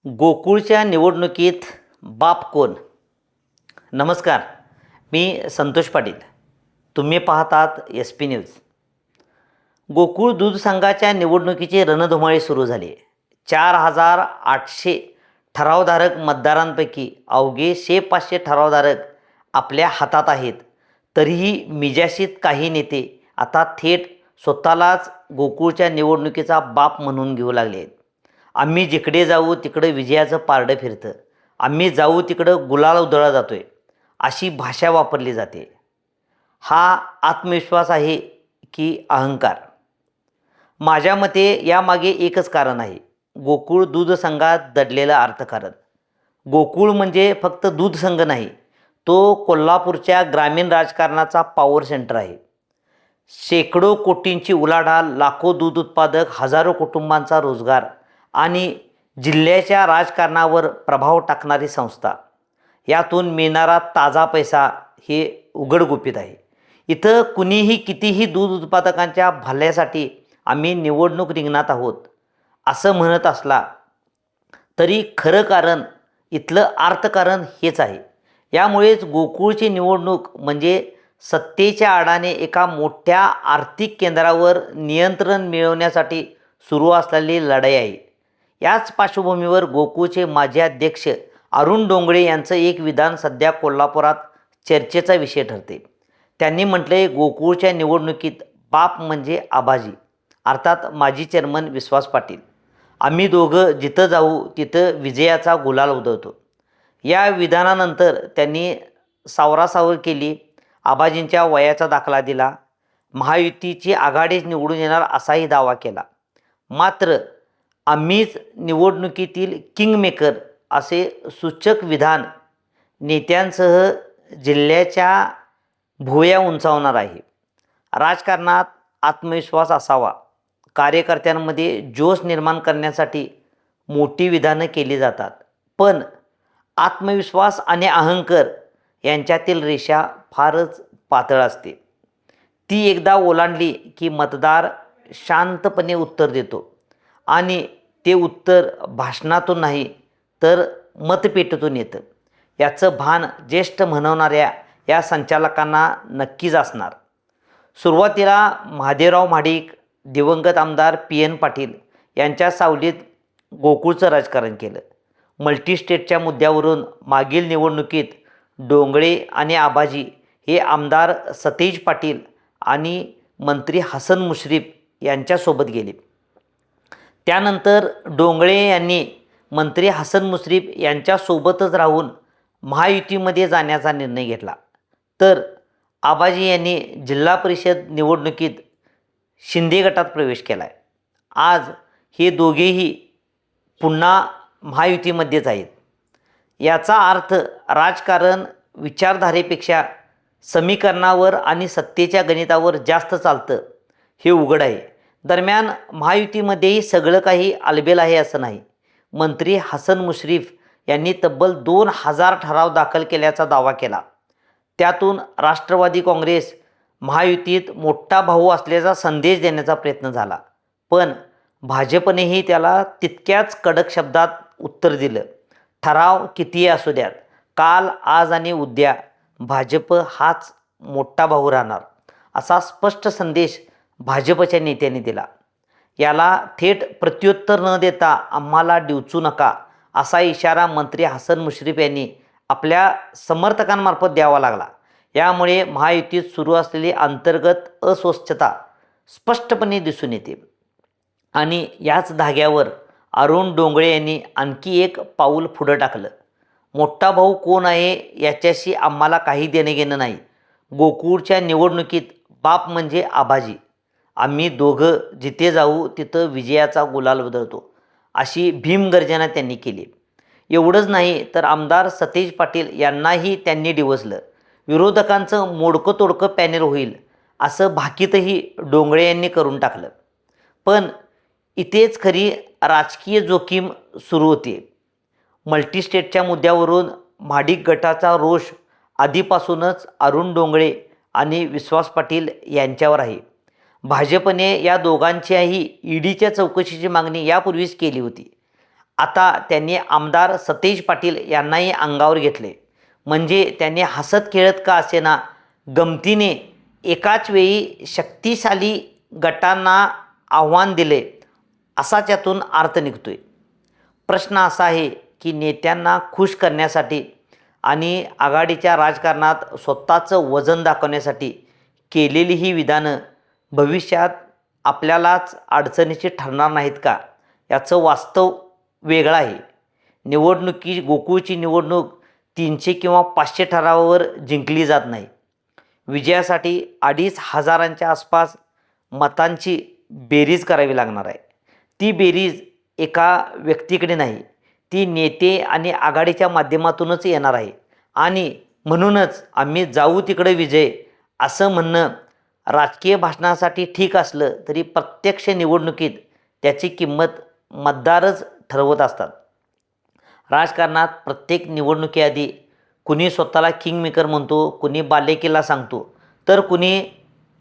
गोकुळच्या निवडणुकीत बाप कोण? नमस्कार, मी संतोष पाटील. तुम्ही पाहतात एस पी न्यूज. गोकुळ दूध संघाच्या निवडणुकीची रणधुमाळी सुरू झाली. 4,800 ठरावधारक मतदारांपैकी अवघे 500 ठरावधारक आपल्या हातात आहेत. तरीही मिजाशीत काही नेते आता थेट स्वतःलाच गोकुळच्या निवडणुकीचा बाप म्हणून घेऊ लागले आहेत. आम्ही जिकडे जाऊ तिकडं विजयाचं पारडं फिरतं, आम्ही जाऊ तिकडं गुलाल उधळला जातोय, अशी भाषा वापरली जाते. हा आत्मविश्वास आहे की अहंकार? माझ्या मते यामागे एकच कारण आहे, गोकुळ दूध संघात दडलेलं अर्थकारण. गोकुळ म्हणजे फक्त दूध संघ नाही, तो कोल्हापूरच्या ग्रामीण राजकारणाचा पॉवर सेंटर आहे. शेकडो कोटींची उलाढाल, लाखो दूध उत्पादक, हजारो कुटुंबांचा रोजगार आणि जिल्ह्याच्या राजकारणावर प्रभाव टाकणारी संस्था. यातून मिळणारा ताजा पैसा हे उघडगुपित आहे. इथं कुणीही कितीही दूध उत्पादकांच्या भल्यासाठी आम्ही निवडणूक रिंगणात आहोत असं म्हणत असला तरी खरं कारण, इथलं अर्थकारण हेच आहे. यामुळेच गोकुळची निवडणूक म्हणजे सत्तेच्या आडाने एका मोठ्या आर्थिक केंद्रावर नियंत्रण मिळवण्यासाठी सुरू असलेली लढाई आहे. याच पार्श्वभूमीवर गोकुळचे माजी अध्यक्ष अरुण डोंगळे यांचं एक विधान सध्या कोल्हापुरात चर्चेचा विषय ठरते. त्यांनी म्हटले, गोकुळच्या निवडणुकीत बाप म्हणजे आबाजी, अर्थात माजी चेअरमन विश्वास पाटील. आम्ही दोघं जिथं जाऊ तिथं विजयाचा गुलाल उधळतो. या विधानानंतर त्यांनी सावरासावर केली. आबाजींच्या वयाचा दाखला दिला. महायुतीची आघाडीच निवडून येणार असाही दावा केला. मात्र आम्हीच निवडणुकीतील किंगमेकर असे सूचक विधान नेत्यांसह जिल्ह्याच्या भुवया उंचावणार आहे. राजकारणात आत्मविश्वास असावा, कार्यकर्त्यांमध्ये जोश निर्माण करण्यासाठी मोठी विधानं केली जातात, पण आत्मविश्वास आणि अहंकार यांच्यातील रेषा फारच पातळ असते. ती एकदा ओलांडली की मतदार शांतपणे उत्तर देतो आणि ते उत्तर भाषणातून नाही तर मतपेटीतून येतं. याचं भान ज्येष्ठ म्हणवणाऱ्या या संचालकांना नक्कीच असणार. सुरुवातीला महादेवराव महाडिक, दिवंगत आमदार PN पाटील यांच्या सावलीत गोकुळचं राजकारण केलं. मल्टीस्टेटच्या मुद्द्यावरून मागील निवडणुकीत डोंगळे आणि आबाजी हे आमदार सतेज पाटील आणि मंत्री हसन मुश्रीफ यांच्यासोबत गेले. त्यानंतर डोंगळे यांनी मंत्री हसन मुश्रीफ यांच्यासोबतच राहून महायुतीमध्ये जाण्याचा निर्णय घेतला. तर आबाजी यांनी जिल्हा परिषद निवडणुकीत शिंदे गटात प्रवेश केला आहे. आज हे दोघेही पुन्हा महायुतीमध्येच आहेत. याचा अर्थ राजकारण विचारधारेपेक्षा समीकरणावर आणि सत्तेच्या गणितावर जास्त चालतं हे उघड आहे. दरम्यान महायुतीमध्येही सगळं काही आलबेल आहे असं नाही. मंत्री हसन मुश्रीफ यांनी तब्बल 2,000 ठराव दाखल केल्याचा दावा केला. त्यातून राष्ट्रवादी काँग्रेस महायुतीत मोठा भाऊ असल्याचा संदेश देण्याचा प्रयत्न झाला, पण भाजपनेही त्याला तितक्याच कडक शब्दात उत्तर दिलं. ठराव कितीही असू द्यात, काल, आज आणि उद्या भाजप हाच मोठा भाऊ राहणार असा स्पष्ट संदेश भाजपच्या नेत्यांनी दिला. याला थेट प्रत्युत्तर न देता आम्हाला डिवचू नका असा इशारा मंत्री हसन मुश्रीफ यांनी आपल्या समर्थकांमार्फत द्यावा लागला. यामुळे महायुतीत सुरू असलेली अंतर्गत अस्वस्थता स्पष्टपणे दिसून येते. आणि याच धाग्यावर अरुण डोंगळे यांनी आणखी एक पाऊल पुढं टाकलं. मोठा भाऊ कोण आहे याच्याशी आम्हाला काही देणं घेणं नाही. गोकुळच्या निवडणुकीत बाप म्हणजे आबाजी. आम्ही दोघं जिथे जाऊ तिथं विजयाचा गुलाल उधळतो, अशी भीमगर्जना त्यांनी केली. एवढंच नाही तर आमदार सतेज पाटील यांनाही त्यांनी डिवचलं. विरोधकांचं मोडकं तोडकं पॅनेल होईल असं भाकीतही डोंगळे यांनी करून टाकलं. पण इथेच खरी राजकीय जोखीम सुरू होते. मल्टीस्टेटच्या मुद्द्यावरून महाडिक गटाचा रोष आधीपासूनच अरुण डोंगळे आणि विश्वास पाटील यांच्यावर आहे. भाजपने या दोघांच्याही ईडीच्या चौकशीची मागणी यापूर्वीच केली होती. आता त्यांनी आमदार सतेज पाटील यांनाही अंगावर घेतले. म्हणजे त्यांनी हसत खेळत का असेना गमतीने एकाच वेळी शक्तिशाली गटांना आव्हान दिले असा त्यातून अर्थ निघतोय. प्रश्न असा आहे की नेत्यांना खुश करण्यासाठी आणि आघाडीच्या राजकारणात स्वतःचं वजन दाखवण्यासाठी केलेली ही विधानं भविष्यात आपल्यालाच अडचणीची ठरणार नाहीत का, याचं वास्तव वेगळं आहे. गोकुळची निवडणूक 300 किंवा 500 ठरावावर जिंकली जात नाही. विजयासाठी 2,500 आसपास मतांची बेरीज करावी लागणार आहे. ती बेरीज एका व्यक्तीकडे नाही, ती नेते आणि आघाडीच्या माध्यमातूनच येणार आहे. आणि म्हणूनच आम्ही जाऊ तिकडे विजय असं म्हणणं राजकीय भाषणासाठी ठीक असलं तरी प्रत्यक्ष निवडणुकीत त्याची किंमत मतदारच ठरवत असतात. राजकारणात प्रत्येक निवडणुकीआधी कुणी स्वतःला किंगमेकर म्हणतो, कुणी बालेकिल्ला सांगतो, तर कुणी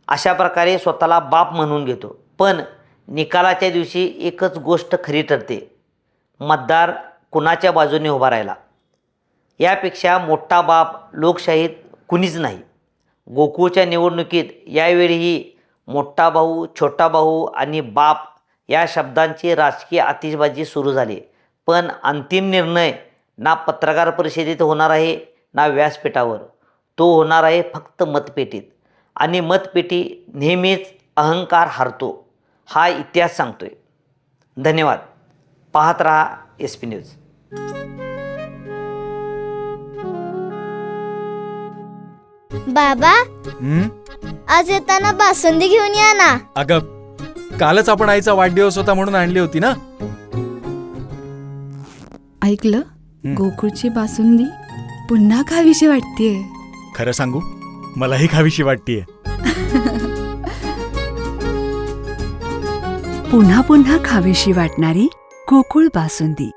अशा प्रकारे स्वतःला बाप म्हणून घेतो. पण निकालाच्या दिवशी एकच गोष्ट खरी ठरते, मतदार कुणाच्या बाजूने उभा राहिला. यापेक्षा मोठा बाप लोकशाहीत कुणीच नाही. गोकुळच्या निवडणुकीत यावेळीही मोठा भाऊ, छोटा भाऊ आणि बाप या शब्दांची राजकीय आतिषबाजी सुरू झाली. पण अंतिम निर्णय ना पत्रकार परिषदेत होणार आहे ना व्यासपीठावर. तो होणार आहे फक्त मतपेटीत. आणि मतपेटी नेहमीच अहंकार हारतो, हा इतिहास सांगतोय. धन्यवाद. पाहत रहा SP न्यूज. बाबा, आज येताना बासुंदी घेऊन या ना. अगं, कालच आपण आईचा वाढदिवस होता म्हणून आणली होती ना. ऐकलं, गोकुळची बासुंदी पुन्हा खावीशी वाटतेय. खरं सांगू, मलाही खावीशी वाटतेय. पुन्हा पुन्हा खावीशी वाटणारी गोकुळ बासुंदी.